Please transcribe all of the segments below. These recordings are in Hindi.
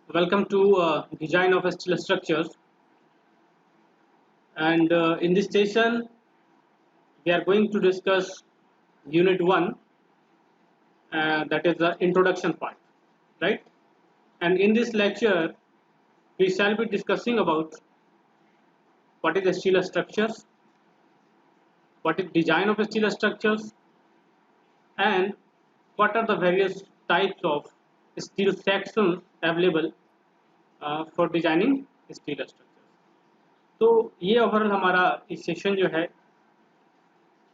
Welcome to Design of Steel Structures. And in this session, we are going to discuss Unit 1, that is the introduction part, right? And in this lecture, we shall be discussing about what is steel structures, what is design of steel structures, and what are the various types of steel sections available for designing steel structures. तो ये ओवरऑल हमारा इस सेशन जो है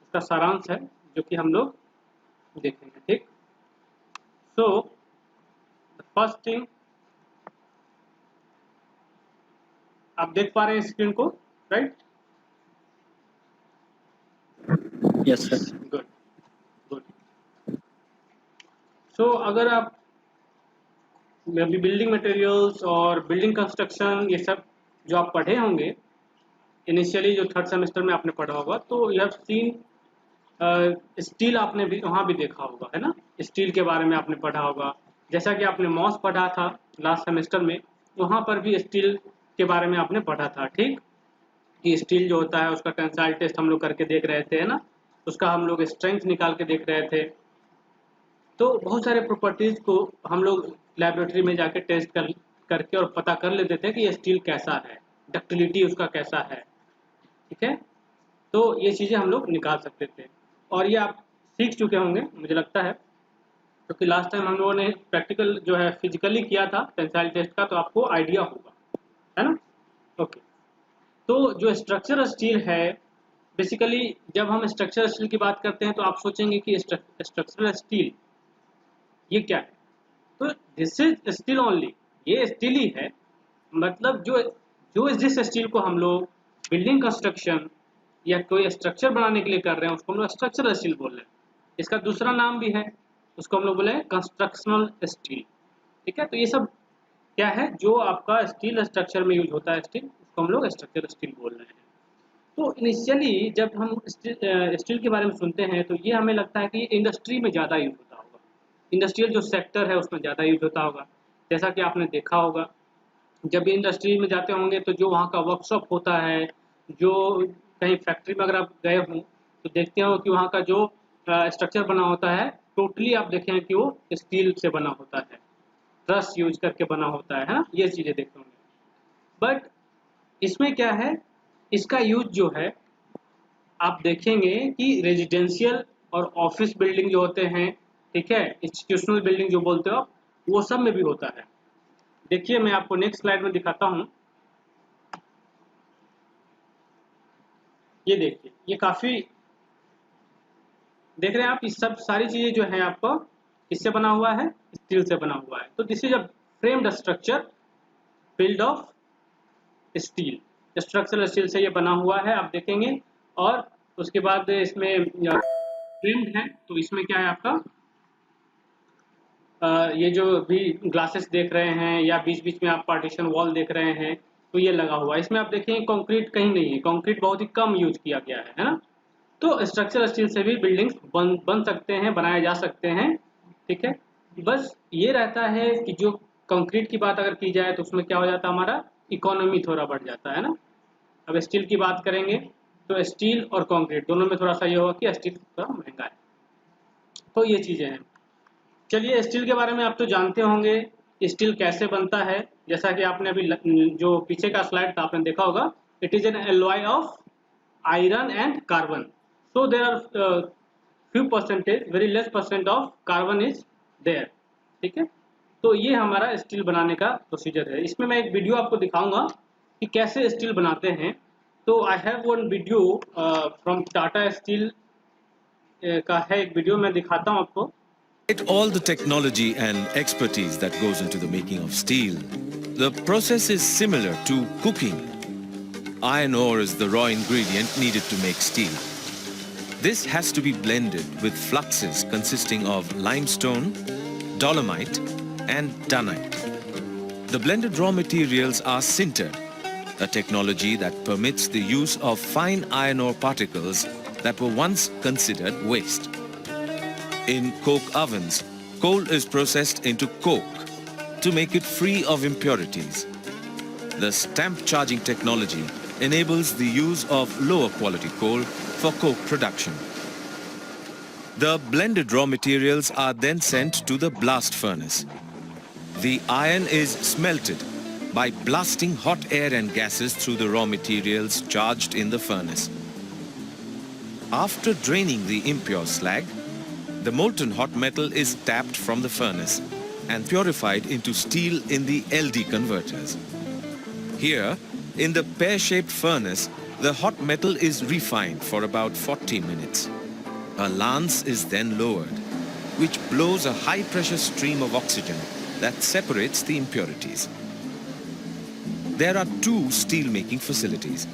उसका सारांश है जो कि हम लोग देखेंगे, ठीक। सो फर्स्ट थिंग, आप देख पा रहे हैं स्क्रीन को, right? Yes sir. Good good. So अगर आप बिल्डिंग मटेरियल्स और बिल्डिंग कंस्ट्रक्शन ये सब जो आप पढ़े होंगे इनिशियली, जो थर्ड सेमेस्टर में आपने पढ़ा होगा, तो यू हैव सीन स्टील, आपने भी वहाँ भी देखा होगा, है ना। स्टील के बारे में आपने पढ़ा होगा, जैसा कि आपने मॉस पढ़ा था लास्ट सेमेस्टर में, वहाँ पर भी स्टील के बारे में आपने पढ़ा था, ठीक। कि स्टील जो होता है उसका टेंसाइल टेस्ट हम लोग करके देख रहे थे, है ना। उसका हम लोग स्ट्रेंथ निकाल के देख रहे थे। तो बहुत सारे प्रॉपर्टीज को हम लोग लैबोरेटरी में जाके टेस्ट करके और पता कर लेते थे कि ये स्टील कैसा है, डक्टिलिटी उसका कैसा है, ठीक है। तो ये चीज़ें हम लोग निकाल सकते थे और ये आप सीख चुके होंगे मुझे लगता है, क्योंकि लास्ट टाइम हम लोगों ने प्रैक्टिकल जो है फिजिकली किया था टेंसाइल टेस्ट का, तो आपको आइडिया होगा, है ना। ओके, तो जो स्ट्रक्चरल स्टील है, बेसिकली जब हम स्ट्रक्चरल स्टील की बात करते हैं तो आप सोचेंगे कि स्ट्रक्चरल स्टील ये क्या है। तो दिस इज स्टील ओनली, ये स्टील ही है। मतलब जो जिस स्टील को हम लोग बिल्डिंग कंस्ट्रक्शन या कोई स्ट्रक्चर बनाने के लिए कर रहे हैं उसको हम लोग स्ट्रक्चरल स्टील बोल रहे हैं। इसका दूसरा नाम भी है, उसको हम लोग बोले कंस्ट्रक्शनल स्टील, ठीक है। तो ये सब क्या है, जो आपका स्टील स्ट्रक्चर में यूज होता है स्टील, उसको हम लोग स्ट्रक्चरल स्टील बोल रहे हैं। तो इनिशियली जब हम स्टील के बारे में सुनते हैं तो ये हमें लगता है कि इंडस्ट्री में ज़्यादा यूज होता होगा, इंडस्ट्रियल जो सेक्टर है उसमें ज़्यादा यूज होता होगा। जैसा कि आपने देखा होगा, जब भी इंडस्ट्री में जाते होंगे तो जो वहाँ का वर्कशॉप होता है, जो कहीं फैक्ट्री में अगर आप गए हों तो देखते हो कि वहाँ का जो स्ट्रक्चर बना होता है टोटली आप देखें कि वो स्टील से बना होता है, ट्रस यूज करके बना होता है ना। ये चीज़ें देखते होंगे। बट इसमें क्या है, इसका यूज जो है आप देखेंगे कि रेजिडेंशियल और ऑफिस बिल्डिंग जो होते हैं, ठीक है, इंस्टीट्यूशनल बिल्डिंग जो बोलते हो, वो सब में भी होता है। देखिए मैं आपको नेक्स्ट स्लाइड में दिखाता हूँ। ये देखिए, ये काफी देख रहे हैं आप, ये सब सारी चीजें जो है आपको किससे बना हुआ है, स्टील से बना हुआ है। तो this is a framed structure build of steel, structural steel से ये बना हुआ है, आप देखेंगे। और उसके बाद इसमें फ्रेम्ड है, तो इसमें क्या है आपका ये जो भी ग्लासेस देख रहे हैं या बीच बीच में आप पार्टीशन वॉल देख रहे हैं, तो ये लगा हुआ है। इसमें आप देखेंगे कंक्रीट कहीं नहीं है, कंक्रीट बहुत ही कम यूज किया गया है ना। तो स्ट्रक्चरल स्टील से भी बिल्डिंग्स बन सकते हैं, बनाए जा सकते हैं, ठीक है। बस ये रहता है कि जो कंक्रीट की बात अगर की जाए तो उसमें क्या हो जाता है, हमारा इकोनॉमी थोड़ा बढ़ जाता है ना। अब स्टील की बात करेंगे तो स्टील और कंक्रीट दोनों में थोड़ा सा ये होगा कि स्टील थोड़ा महंगा है। तो ये चीज़ें हैं। चलिए, स्टील के बारे में आप तो जानते होंगे, स्टील कैसे बनता है। जैसा कि आपने अभी जो पीछे का स्लाइड था आपने देखा होगा, it is an alloy of iron and carbon. So there are few percentage, very less percent of carbon is there, ठीक है। तो ये हमारा स्टील बनाने का प्रोसीजर है। इसमें मैं एक वीडियो आपको दिखाऊंगा कि कैसे स्टील बनाते हैं। तो I have one video from Tata steel का है एक वीडियो, मैं दिखाता हूँ आपको। All the technology and expertise that goes into the making of steel, the process is similar to cooking. Iron ore is the raw ingredient needed to make steel. This has to be blended with fluxes consisting of limestone, dolomite, and dunite. The blended raw materials are sintered, a technology that permits the use of fine iron ore particles that were once considered waste. In coke ovens, coal is processed into coke, to make it free of impurities. The stamp charging technology enables the use of lower quality coal for coke production. The blended raw materials are then sent to the blast furnace. The iron is smelted by blasting hot air and gases through the raw materials charged in the furnace. After draining the impure slag, the molten hot metal is tapped from the furnace and purified into steel in the LD converters. Here, in the pear-shaped furnace, the hot metal is refined for about 40 minutes. A lance is then lowered, which blows a high-pressure stream of oxygen that separates the impurities. There are two steel-making facilities,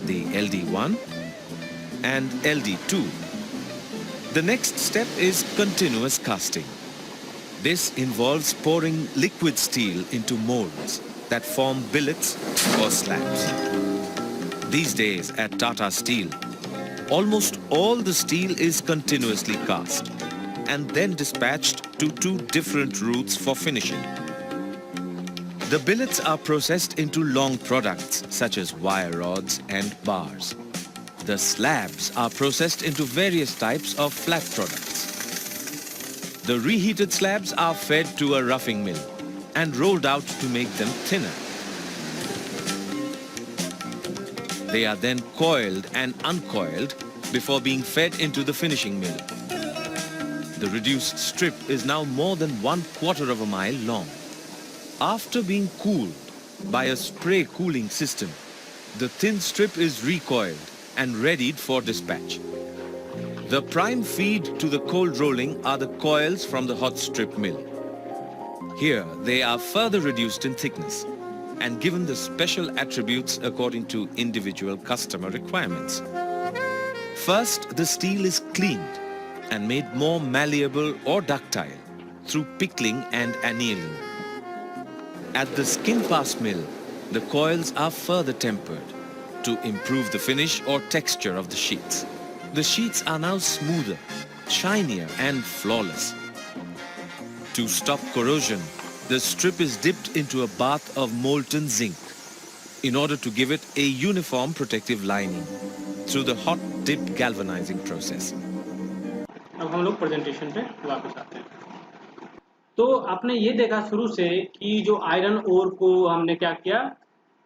the LD1 and LD2. The next step is continuous casting. This involves pouring liquid steel into molds that form billets or slabs. These days at Tata Steel, almost all the steel is continuously cast and then dispatched to two different routes for finishing. The billets are processed into long products such as wire rods and bars. The slabs are processed into various types of flat products. The reheated slabs are fed to a roughing mill and rolled out to make them thinner. They are then coiled and uncoiled before being fed into the finishing mill. The reduced strip is now more than 1/4 of a mile long. After being cooled by a spray cooling system, the thin strip is recoiled and readied for dispatch. The prime feed to the cold rolling are the coils from the hot strip mill. Here, they are further reduced in thickness and given the special attributes according to individual customer requirements. First, the steel is cleaned and made more malleable or ductile through pickling and annealing. At the skin pass mill, the coils are further tempered to improve the finish or texture of the sheets. The sheets are now smoother, shinier and flawless. To stop corrosion, the strip is dipped into a bath of molten zinc in order to give it a uniform protective lining through the hot dip galvanizing process. अब हम लोग प्रेजेंटेशन पे वापस आते हैं। तो आपने ये देखा शुरू से कि जो आयरन ओर को हमने क्या किया,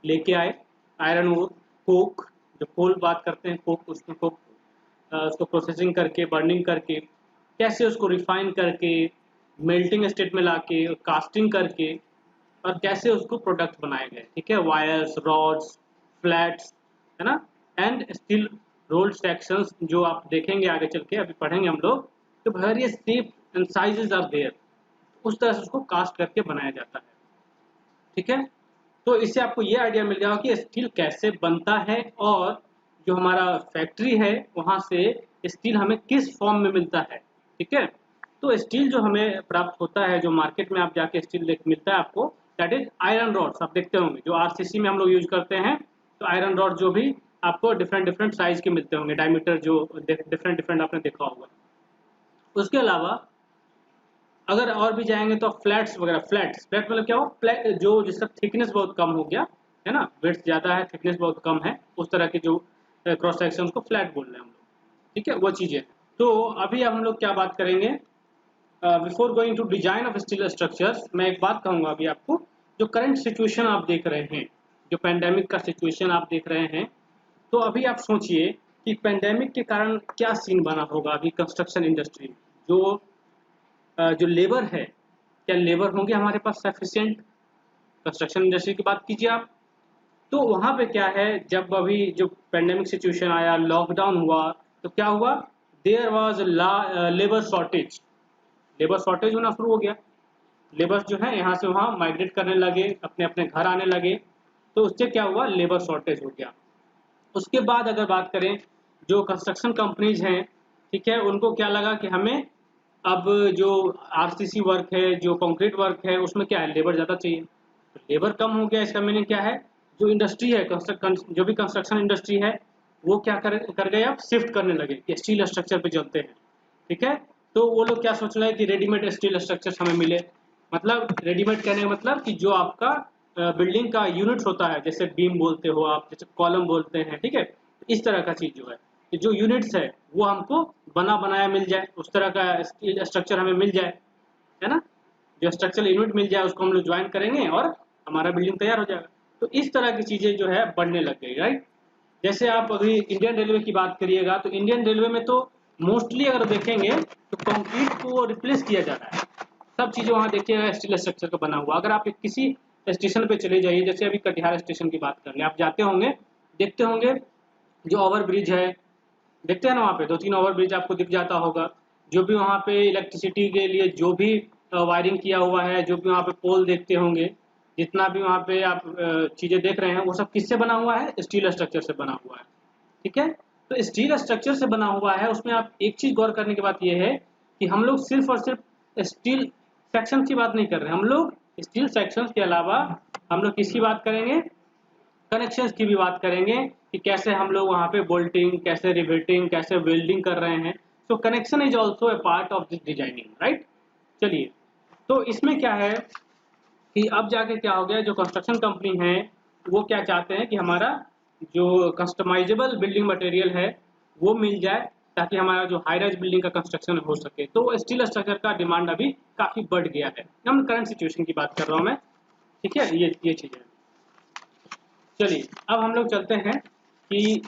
लेके आए आयरन ओर, कोक, जो कोल बात करते हैं कोक, उसमें कोक उसको प्रोसेसिंग करके, बर्निंग करके, कैसे उसको रिफाइन करके, मेल्टिंग स्टेट में लाके, कास्टिंग करके, और कैसे उसको प्रोडक्ट बनाए गए, ठीक है, वायर्स, रॉड्स, फ्लैट्स, है ना, एंड स्टील रोल्ड सेक्शंस, जो आप देखेंगे आगे चल के, अभी पढ़ेंगे हम लोग, तो various shape and sizes are there, उस तरह से उसको कास्ट करके बनाया जाता है, ठीक है। तो इससे आपको ये आइडिया मिल जाएगा कि स्टील कैसे बनता है और जो हमारा फैक्ट्री है वहाँ से स्टील हमें किस फॉर्म में मिलता है, ठीक है। तो स्टील जो हमें प्राप्त होता है, जो मार्केट में आप जाके स्टील मिलता है आपको, दैट इज आयरन रॉड्स। आप देखते होंगे जो आरसीसी में हम लोग यूज करते हैं, तो आयरन रॉड जो भी आपको डिफरेंट साइज के मिलते होंगे, डायमीटर जो डिफरेंट आपने देखा होगा। उसके अलावा अगर और भी जाएंगे तो फ्लैट्स वगैरह, फ्लैट मतलब क्या हो, जो जिसका थिकनेस बहुत कम हो गया है ना, विड्थ ज़्यादा है, थिकनेस बहुत कम है, उस तरह के जो क्रॉस सेक्शन को फ्लैट बोल रहे हैं हम लोग, ठीक है, वो चीज़ें। तो अभी हम लोग क्या बात करेंगे, before going to design of steel structures, मैं एक बात कहूँगा अभी आपको, जो करंट सिचुएशन आप देख रहे हैं, जो पेंडेमिक का सिचुएशन आप देख रहे हैं, तो अभी आप सोचिए कि पेंडेमिक के कारण क्या सीन बना होगा अभी कंस्ट्रक्शन इंडस्ट्री में। जो लेबर है, क्या लेबर होंगे हमारे पास सफिशिएंट? कंस्ट्रक्शन इंडस्ट्री की बात कीजिए आप, तो वहाँ पे क्या है, जब अभी जो पेंडेमिक सिचुएशन आया, लॉकडाउन हुआ, तो क्या हुआ, there was labour shortage, labour shortage होना शुरू हो गया। लेबर्स जो है यहाँ से वहाँ माइग्रेट करने लगे, अपने अपने घर आने लगे, तो उससे क्या हुआ, लेबर शॉर्टेज हो गया। उसके बाद अगर बात करें, जो कंस्ट्रक्शन कंपनीज हैं, ठीक है, उनको क्या लगा कि हमें अब जो आरसीसी वर्क है, जो कंक्रीट वर्क है, उसमें क्या है, लेबर ज़्यादा चाहिए, तो लेबर कम हो गया। इसका मीनिंग क्या है, जो इंडस्ट्री है, जो भी कंस्ट्रक्शन इंडस्ट्री है, वो क्या कर गए, अब शिफ्ट करने लगे कि स्टील स्ट्रक्चर पे चलते हैं, ठीक है। तो वो लोग क्या सोच रहे हैं कि रेडीमेड स्टील स्ट्रक्चर्स हमें मिले, मतलब रेडीमेड कहने का मतलब कि जो आपका बिल्डिंग का यूनिट्स होता है, जैसे बीम बोलते हो आप, जैसे कॉलम बोलते हैं, ठीक है, इस तरह का चीज जो है, कि जो यूनिट्स है वो हमको बना बनाया मिल जाए, उस तरह का स्ट्रक्चर हमें मिल जाए, है ना, जो स्ट्रक्चरल यूनिट मिल जाए उसको हम लोग ज्वाइन करेंगे और हमारा बिल्डिंग तैयार हो जाएगा। तो इस तरह की चीजें जो है बढ़ने लग गई, राइट। जैसे आप अभी इंडियन रेलवे की बात करिएगा तो इंडियन रेलवे में तो मोस्टली अगर देखेंगे तो कंक्रीट को रिप्लेस किया जा रहा है, सब चीजें वहां देखिएगा स्टील स्ट्रक्चर का बना हुआ। अगर आप किसी स्टेशन पे चले जाइए, जैसे अभी कटिहार स्टेशन की बात कर ले, आप जाते होंगे, देखते होंगे जो ओवर ब्रिज है, देखते हैं ना वहाँ पे 2-3 ओवर ब्रिज आपको दिख जाता होगा। जो भी वहाँ पे इलेक्ट्रिसिटी के लिए जो भी वायरिंग किया हुआ है, जो भी वहाँ पे पोल देखते होंगे, जितना भी वहाँ पे आप चीजें देख रहे हैं, वो सब किससे बना हुआ है? स्टील स्ट्रक्चर से बना हुआ है, ठीक है। तो स्टील स्ट्रक्चर से बना हुआ है, उसमें आप एक चीज गौर करने की बात यह है कि हम लोग सिर्फ और सिर्फ स्टील सेक्शन की बात नहीं कर रहे हैं, हम लोग स्टील सेक्शन के अलावा हम लोग किसकी बात करेंगे? कनेक्शंस की भी बात करेंगे कि कैसे हम लोग वहाँ पे बोल्टिंग, कैसे रिवेटिंग, कैसे वेल्डिंग कर रहे हैं। So connection is also a part of this designing, right. चलिए, तो इसमें क्या है कि अब जाके क्या हो गया, जो कंस्ट्रक्शन कंपनी है वो क्या चाहते हैं कि हमारा जो कस्टमाइजेबल बिल्डिंग मटेरियल है वो मिल जाए, ताकि हमारा जो हाई राइज बिल्डिंग का कंस्ट्रक्शन हो सके। तो स्टील स्ट्रक्चर का डिमांड अभी काफी बढ़ गया है। हम करंट सिचुएशन की बात कर रहा हूँ मैं, ठीक है, ये चीजें। चलिए, अब हम लोग चलते हैं कि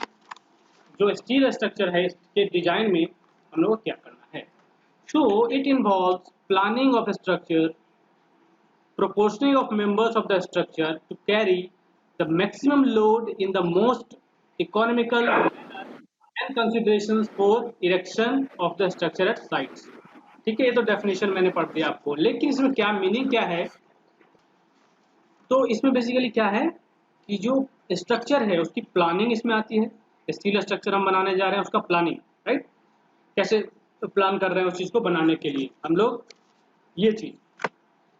जो स्टील स्ट्रक्चर है इसके डिजाइन में हम लोग को क्या करना है। So it involves planning of structure, proportioning of members of the structure to carry the maximum load in the most economical and considerations for erection of the structure at sites। ठीक है, ये तो डेफिनेशन मैंने पढ़ दिया आपको, लेकिन इसमें क्या मीनिंग क्या है? तो इसमें बेसिकली क्या है कि जो स्ट्रक्चर है उसकी प्लानिंग इसमें आती है। स्टील स्ट्रक्चर हम बनाने जा रहे हैं, उसका प्लानिंग, राइट, कैसे प्लान कर रहे हैं उस चीज को बनाने के लिए हम लोग, ये चीज।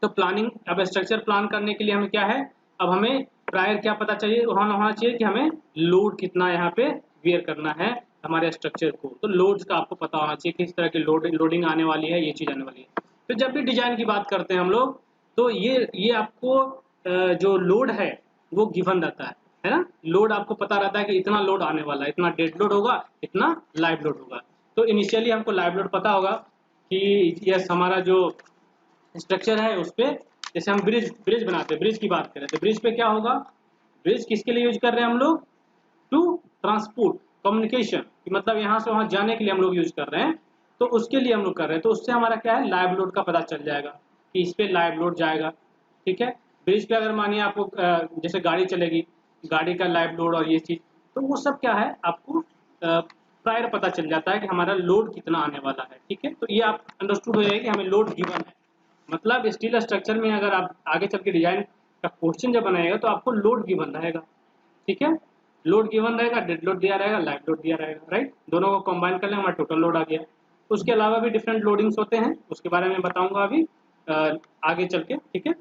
तो प्लानिंग, अब स्ट्रक्चर प्लान करने के लिए हमें क्या है, अब हमें प्रायर क्या पता चाहिए, वहां होना चाहिए कि हमें लोड कितना यहाँ पे वियर करना है हमारे स्ट्रक्चर को। तो लोड्स का आपको पता होना चाहिए किस तरह की लोडिंग आने वाली है, ये चीज आने वाली है। तो जब भी डिजाइन की बात करते हैं हम लोग, तो ये आपको जो लोड है वो गिवन रहता है ना। लोड आपको पता रहता है कि इतना लोड आने वाला है, इतना डेड लोड होगा, इतना लाइव लोड होगा। तो इनिशियली हमको लाइव लोड पता होगा कि यस हमारा जो स्ट्रक्चर है उस पे, जैसे हम ब्रिज बनाते हैं, ब्रिज की बात करें तो ब्रिज पे क्या होगा, ब्रिज किसके लिए यूज कर रहे हैं हम लोग? टू ट्रांसपोर्ट कम्युनिकेशन, मतलब यहाँ से वहां जाने के लिए हम लोग यूज कर रहे हैं, तो उसके लिए हम लोग कर रहे हैं। तो उससे हमारा क्या है, लाइव लोड का पता चल जाएगा कि इस पे लाइव लोड जाएगा, ठीक है। ब्रिज पे अगर मानिए आपको जैसे गाड़ी चलेगी, गाड़ी का लाइव लोड और ये चीज, तो वो सब क्या है आपको प्रायर पता चल जाता है कि हमारा लोड कितना आने वाला है, ठीक है। तो ये आप अंडरस्टूड हो जाएगा कि हमें लोड गिवन है। मतलब स्टील स्ट्रक्चर में अगर आप आगे चल के डिजाइन का क्वेश्चन जब बनाएगा तो आपको लोड गिवन रहेगा, ठीक है। लोड गिवन रहेगा, डेड लोड दिया रहेगा, लाइव लोड दिया रहेगा, राइट। दोनों को कंबाइन कर लें, हमारा टोटल लोड आ गया। उसके अलावा भी डिफरेंट लोडिंग्स होते हैं, उसके बारे में बताऊंगा अभी आगे चल के, ठीक है।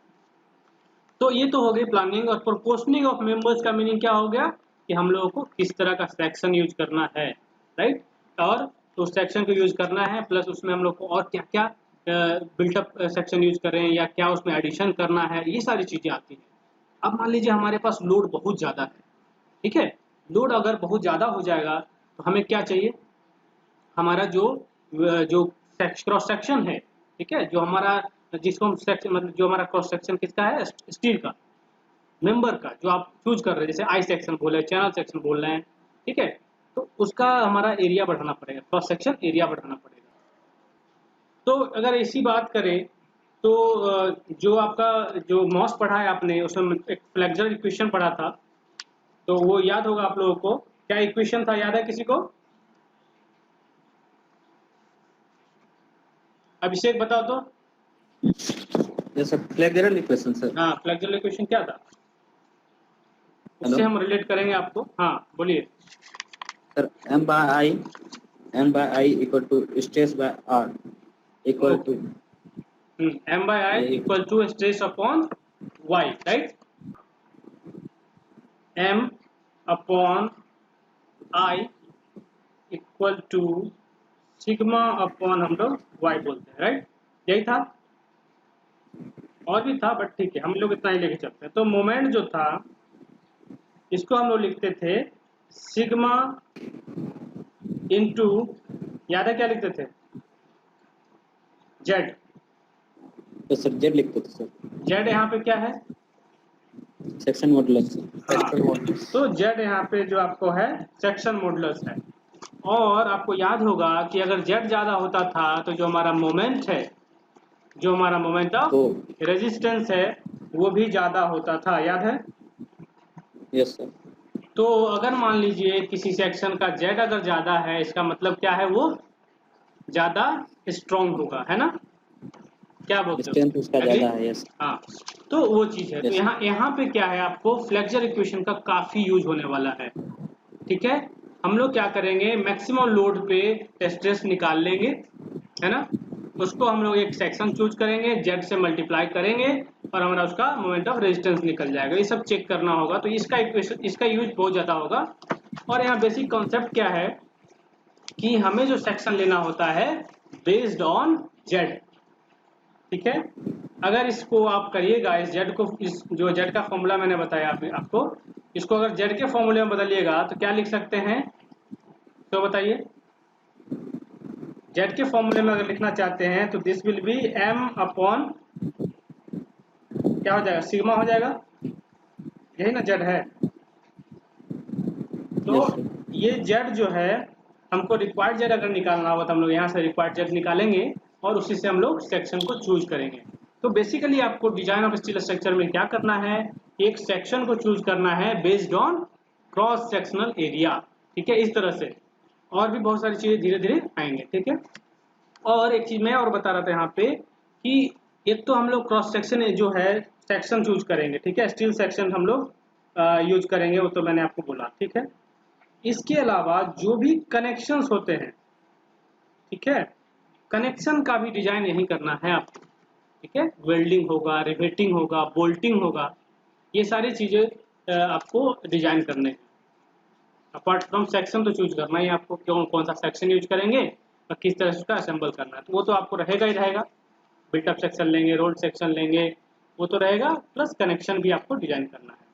तो ये तो हो गई प्लानिंग। और प्रोपोर्शनिंग ऑफ मेंबर्स का मीनिंग क्या हो गया कि हम लोगों को किस तरह का सेक्शन यूज करना है, राइट। और तो सेक्शन को यूज करना है, प्लस उसमें हम लोग को और क्या क्या बिल्टअप सेक्शन यूज करें या क्या उसमें एडिशन करना है, ये सारी चीजें आती हैं। अब मान लीजिए हमारे पास लोड बहुत ज़्यादा है, ठीक है। लोड अगर बहुत ज़्यादा हो जाएगा तो हमें क्या चाहिए, हमारा जो जो क्रॉस सेक्शन है, ठीक है, जो हमारा जिसको हम सेक्शन मतलब जो हमारा क्रॉस सेक्शन किसका है, स्टील का मेंबर का, जो आप चूज कर रहे हैं, जैसे आई सेक्शन बोल रहे हैं, चैनल सेक्शन बोल रहे हैं, ठीक है। तो उसका हमारा एरिया बढ़ाना पड़ेगा, क्रॉस सेक्शन एरिया बढ़ाना पड़ेगा। तो अगर ऐसी बात करें तो जो आपका जो मॉस पढ़ा है आपने, उसमें एक फ्लेक्सर इक्वेशन पढ़ा था, तो वो याद होगा आप लोगों को। क्या इक्वेशन था, याद है किसी को? अभिषेक बताओ तो। Yes sir, flexural equation sir. हाँ, फ्लेक्सर इक्वेशन क्या था, उससे हेलो हम रिलेट करेंगे आपको। हाँ बोलिए sir, m by I equal to stress by r equal to m by I equal to stress upon y, right. m upon I equal to sigma upon हम लोग y बोलते हैं, राइट। यही था। और भी था बट ठीक है, हम लोग इतना ही लेके चलते हैं। तो मोमेंट जो था इसको हम लोग लिखते थे सिग्मा इनटू, याद है क्या लिखते थे? जेड। तो सर जेड लिखते थे सर, जेड यहाँ पे क्या है? Section modulus. हाँ, तो जेड यहाँ पे जो आपको है सेक्शन मॉडुलस है। और आपको याद होगा कि अगर जेड ज्यादा होता था तो जो हमारा मोमेंट है, जो हमारा मोमेंट ऑफ तो रेजिस्टेंस है वो भी ज्यादा होता था, याद है? यस सर, तो अगर मान लीजिए किसी सेक्शन का जेड अगर ज्यादा है, इसका मतलब क्या है? वो ज्यादा स्ट्रॉन्ग होगा, है ना? क्या बोलते हो? स्ट्रेंथ उसका एग्री? ज्यादा है। यस हाँ, तो वो चीज है। तो यस यहाँ पे क्या है, आपको फ्लेक्सर इक्वेशन का काफी यूज होने वाला है। ठीक है, हम लोग क्या करेंगे, मैक्सिमम लोड पे स्ट्रेस निकाल लेंगे, है ना? उसको हम लोग एक सेक्शन चूज करेंगे, जेड से मल्टीप्लाई करेंगे और हमारा उसका मोमेंट ऑफ रेजिस्टेंस निकल जाएगा। ये सब चेक करना होगा, तो इसका इक्वेशन, इसका यूज बहुत ज्यादा होगा। और यहाँ बेसिक कॉन्सेप्ट क्या है कि हमें जो सेक्शन लेना होता है बेस्ड ऑन जेड। ठीक है, अगर इसको आप करिएगा, इस जेड को, इस जो जेड का फॉर्मूला मैंने बताया आपको, इसको अगर जेड के फॉर्मूले में बदलिएगा तो क्या लिख सकते हैं? तो बताइए, जेड के फॉर्मूले में अगर लिखना चाहते हैं तो this will be M upon, क्या हो जाएगा? सिग्मा हो जाएगा। यही ना जेड है? तो यस सर, ये जेड जो है, हमको रिक्वायर्ड जेड अगर निकालना होगा तो हम लोग यहाँ से रिक्वायर्ड जेड निकालेंगे और उसी से हम लोग सेक्शन को चूज करेंगे। तो बेसिकली आपको डिजाइन ऑफ स्टील स्ट्रक्चर में क्या करना है, एक सेक्शन को चूज करना है based on cross sectional area. ठीक है, इस तरह से और भी बहुत सारी चीजें धीरे धीरे आएंगे। ठीक है, और एक चीज मैं और बता रहा था यहाँ पे कि एक तो हम लोग क्रॉस सेक्शन जो है सेक्शन चूज करेंगे। ठीक है, स्टील सेक्शन हम लोग यूज करेंगे, वो तो मैंने आपको बोला। ठीक है, इसके अलावा जो भी कनेक्शंस होते हैं, ठीक है, कनेक्शन का भी डिजाइन यही करना है आपको। ठीक है, वेल्डिंग होगा, रिवेटिंग होगा, बोल्टिंग होगा, ये सारी चीजें आपको डिजाइन करने हैं। अपार्ट फ्रॉम सेक्शन तो चूज करना ही आपको, क्यों, कौन सा सेक्शन यूज करेंगे और किस तरह से उसका असेंबल करना है, तो वो तो आपको रहेगा ही रहेगा। बिल्टअप सेक्शन लेंगे, रोल्ड सेक्शन लेंगे, वो तो रहेगा, प्लस कनेक्शन भी आपको डिजाइन करना है।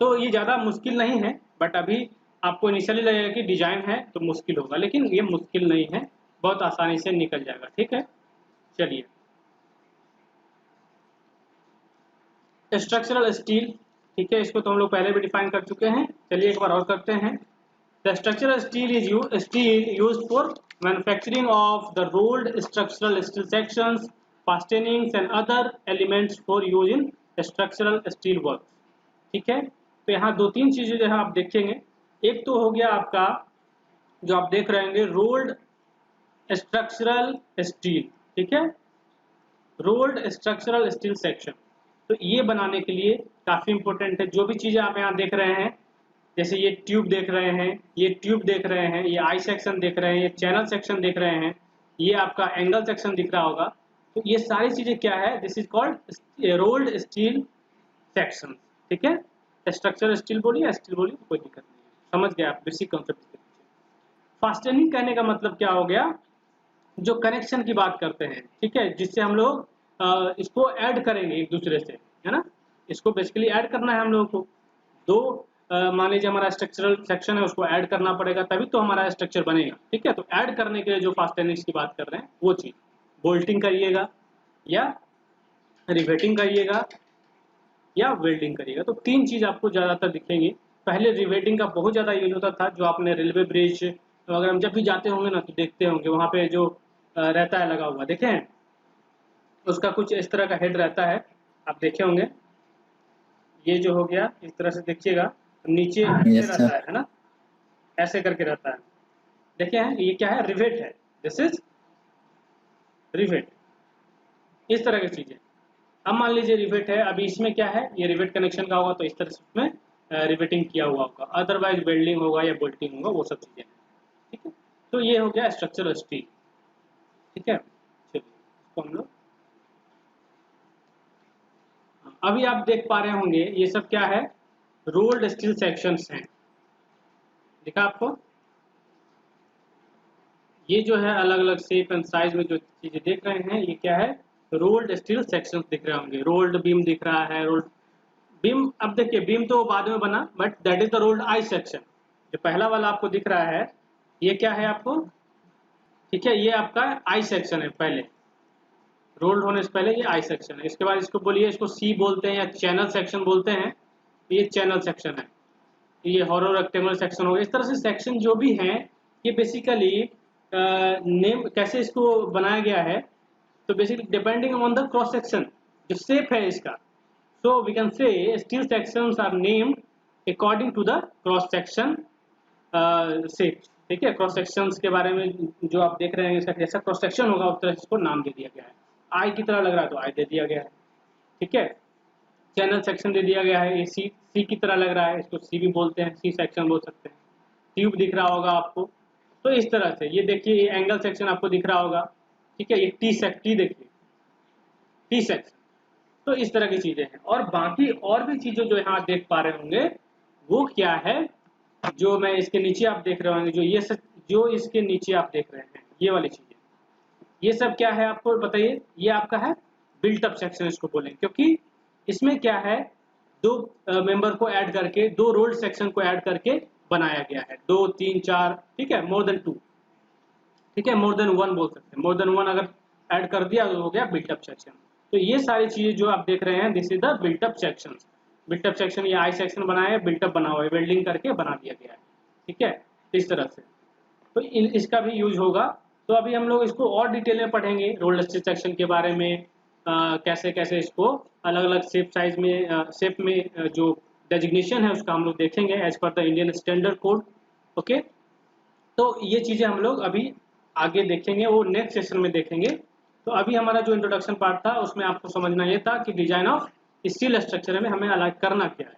तो ये ज़्यादा मुश्किल नहीं है, बट अभी आपको इनिशियली लगेगा कि डिजाइन है तो मुश्किल होगा, लेकिन ये मुश्किल नहीं है, बहुत आसानी से निकल जाएगा। ठीक है, चलिए, स्ट्रक्चरल स्टील, ठीक है, इसको तो हम लोग पहले भी डिफाइन कर चुके हैं। चलिए एक बार और करते हैं। The structural steel is steel used for manufacturing of the rolled structural steel sections, fastenings and other elements for use in structural steel work. ठीक है, तो यहाँ दो तीन चीजें जो है आप देखेंगे। एक तो हो गया आपका जो आप देख रहे होंगे रोल्ड स्ट्रक्चरल स्टील। ठीक है, रोल्ड स्ट्रक्चरल स्टील सेक्शन, तो ये बनाने के लिए काफी इंपॉर्टेंट है। जो भी चीजें आप यहाँ देख रहे हैं, जैसे ये ट्यूब देख रहे हैं, ये ट्यूब देख रहे हैं, ये आई सेक्शन देख रहे हैं, ये चैनल सेक्शन देख रहे हैं, ये आपका एंगल सेक्शन दिख रहा होगा, तो ये सारी चीजें क्या है, this is called rolled steel section. ठीक है, स्ट्रक्चरल स्टील बोलिए या स्टील बोलिए, कोई दिक्कत नहीं है, समझ गए आप बेसिक कॉन्सेप्ट। फास्टेनिंग कहने का मतलब क्या हो गया, जो कनेक्शन की बात करते हैं, ठीक है, जिससे हम लोग इसको ऐड करेंगे एक दूसरे से, है ना? इसको बेसिकली ऐड करना है हम लोगों को। दो मान लीजिए हमारा स्ट्रक्चरल सेक्शन है, उसको ऐड करना पड़ेगा तभी तो हमारा स्ट्रक्चर बनेगा। ठीक है, तो ऐड करने के लिए जो फास्टेनिंग की बात कर रहे हैं वो चीज, बोल्टिंग करिएगा या रिवेटिंग करिएगा या वेल्डिंग करिएगा, तो तीन चीज आपको ज्यादातर दिखेंगी। पहले रिवेटिंग का बहुत ज्यादा यूज होता था, जो आपने रेलवे ब्रिज, तो अगर हम जब भी जाते होंगे ना तो देखते होंगे वहां पे जो रहता है लगा हुआ, देखे हैं, उसका कुछ इस तरह का हेड रहता है, आप देखे होंगे। ये जो हो गया इस तरह से देखिएगा, नीचे ऐसे यस रहता सर, है ना, ऐसे करके रहता है। देखिए हैं, ये क्या है, रिवेट है, दिस इज रिवेट, इस तरह की चीजें। अब मान लीजिए रिवेट है, अभी इसमें क्या है, ये रिवेट कनेक्शन का होगा तो इस तरह से उसमें रिवेटिंग किया हुआ होगा, अदरवाइज वेल्डिंग होगा या बोल्टिंग होगा, वो सब चीजें। ठीक है, तो ये हो गया स्ट्रक्चरल स्टील। ठीक है, चलिए इसको हम लोग, अभी आप देख पा रहे होंगे ये सब क्या है, रोल्ड स्टील सेक्शंस हैं, दिखा आपको? ये जो है अलग अलग शेप एंड साइज में जो चीजें देख रहे हैं, ये क्या है, रोल्ड स्टील सेक्शंस दिख रहे होंगे, रोल्ड बीम दिख रहा है, रोल्ड बीम। अब देखिए बीम तो बाद में बना, but that is the rolled I section. जो पहला वाला आपको दिख रहा है ये क्या है आपको, ठीक है, ये आपका आई सेक्शन है, पहले रोल्ड होने से पहले ये आई सेक्शन है। इसके बाद इसको बोलिए, इसको सी बोलते हैं या चैनल सेक्शन बोलते हैं, ये चैनल सेक्शन है। ये हॉरो रेक्टेंगुलर सेक्शन हो गया। इस तरह से सेक्शन जो भी हैं ये बेसिकली नेम कैसे इसको बनाया गया है, तो basically depending on the cross section, जो शेप है इसका। So we can say steel sections are named according to the cross section shape, ठीक है। क्रॉस सेक्शंस के बारे में जो आप देख रहे हैं, इसका जैसा क्रॉस सेक्शन होगा उस तरह इसको नाम दे दिया गया है। आई की तरह लग रहा है तो आई दे दिया गया है, ठीक है। चैनल सेक्शन दे दिया गया है, ये सी की तरह लग रहा है, इसको सी भी बोलते हैं, सी सेक्शन बोल सकते हैं। ट्यूब दिख रहा होगा आपको, तो इस तरह से ये देखिए, ये एंगल सेक्शन आपको दिख रहा होगा, ठीक है। ये टी देखिए, टी सेक्शन। तो इस तरह की चीजें हैं। और बाकी और भी चीजें जो यहाँ देख पा रहे होंगे वो क्या है, जो मैं इसके नीचे आप देख रहे होंगे, जो इसके नीचे आप देख रहे हैं ये वाली चीजें, ये सब क्या है आपको बताइए। ये आपका है बिल्ट अप सेक्शन इसको बोलेंगे, क्योंकि इसमें क्या है, दो मेंबर को ऐड करके, दो रोल्ड सेक्शन को ऐड करके बनाया गया है, 2 3 4, ठीक है, मोर देन 2, ठीक है, मोर देन 1 बोल सकते हैं। मोर देन 1 अगर ऐड कर दिया तो हो गया बिल्ट अप सेक्शन। तो ये सारी चीजें जो आप देख रहे हैं, this is the built up section. Built up section ये आई सेक्शन बनाया है, बिल्ट अप बना हुआ है, वेल्डिंग करके बना दिया गया है, ठीक है, इस तरह से। तो इसका भी यूज होगा। तो अभी हम लोग इसको और डिटेल में पढ़ेंगे, रोल्ड स्टील सेक्शन के बारे में, कैसे कैसे इसको अलग अलग शेप साइज में, शेप में जो डेजिग्नेशन है उसका हम लोग देखेंगे as per the Indian standard code. Okay, तो ये चीजें हम लोग अभी आगे देखेंगे, वो नेक्स्ट सेशन में देखेंगे। तो अभी हमारा जो इंट्रोडक्शन पार्ट था उसमें आपको समझना ये था कि डिजाइन ऑफ स्टील स्ट्रक्चर में हमें अलग करना क्या है।